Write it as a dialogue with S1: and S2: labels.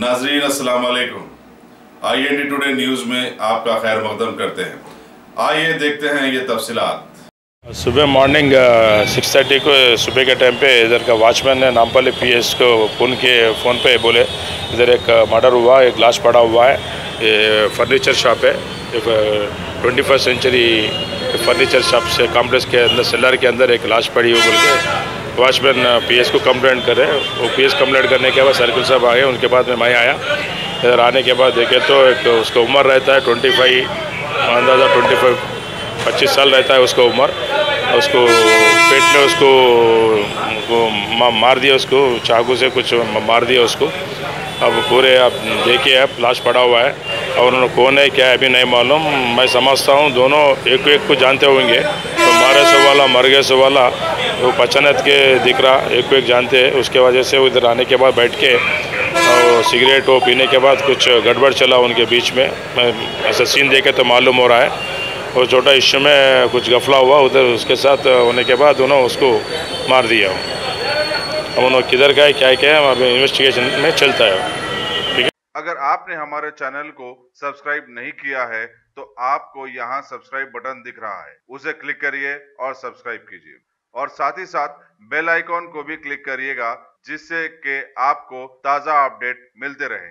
S1: नाजरीन अस्सलाम वालेकुम। IND टुडे न्यूज़ में आपका खैर मकदम करते हैं। आइए देखते हैं ये तफसीलात।
S2: सुबह मॉर्निंग 6:30 को सुबह के टाइम पे इधर का वॉचमैन ने नामपल्ली PS को फ़ोन पे बोले इधर एक मर्डर हुआ, एक लाश पड़ा हुआ है। ये फर्नीचर शॉप है, 21st सेंचुरी फर्नीचर शॉप से कॉम्प्लेक्स के अंदर सेलर के अंदर एक लाश पड़ी हुई बोल के वॉचमैन PS को कंप्लेंट करे। वो PS कंप्लेंट करने के बाद सर्किल साहब आए, उनके बाद में मैं आया। इधर आने के बाद देखे तो एक उसका उम्र रहता है 25, अंदाज़ा 25 साल रहता है उसका उम्र। उसको पेट में उसको मार दिया, उसको चाकू से कुछ मार दिया उसको। अब पूरे आप देखिए, आप लाश पड़ा हुआ है और उन्होंने कौन है क्या है अभी नहीं मालूम। मैं समझता हूँ दोनों एक को जानते होंगे, तो मारे सो वाला मर गए सो वाला वो पहचानत के दिख रहा, एक जानते हैं। उसके वजह से वो इधर आने के बाद बैठ के और सिगरेट वो पीने के बाद कुछ गड़बड़ चला उनके बीच में। ऐसा सीन देखे तो मालूम हो रहा है और छोटा इश्यू में कुछ गफला हुआ उधर, उसके साथ होने के बाद उन्होंने उसको मार दिया। अब उन्होंने किधर का है क्या है अभी इन्वेस्टिगेशन में चलता है। ठीक है।
S1: अगर आपने हमारे चैनल को सब्सक्राइब नहीं किया है तो आपको यहाँ सब्सक्राइब बटन दिख रहा है, उसे क्लिक करिए और सब्सक्राइब कीजिए और साथ ही साथ बेल आइकॉन को भी क्लिक करिएगा, जिससे कि आपको ताज़ा अपडेट मिलते रहे।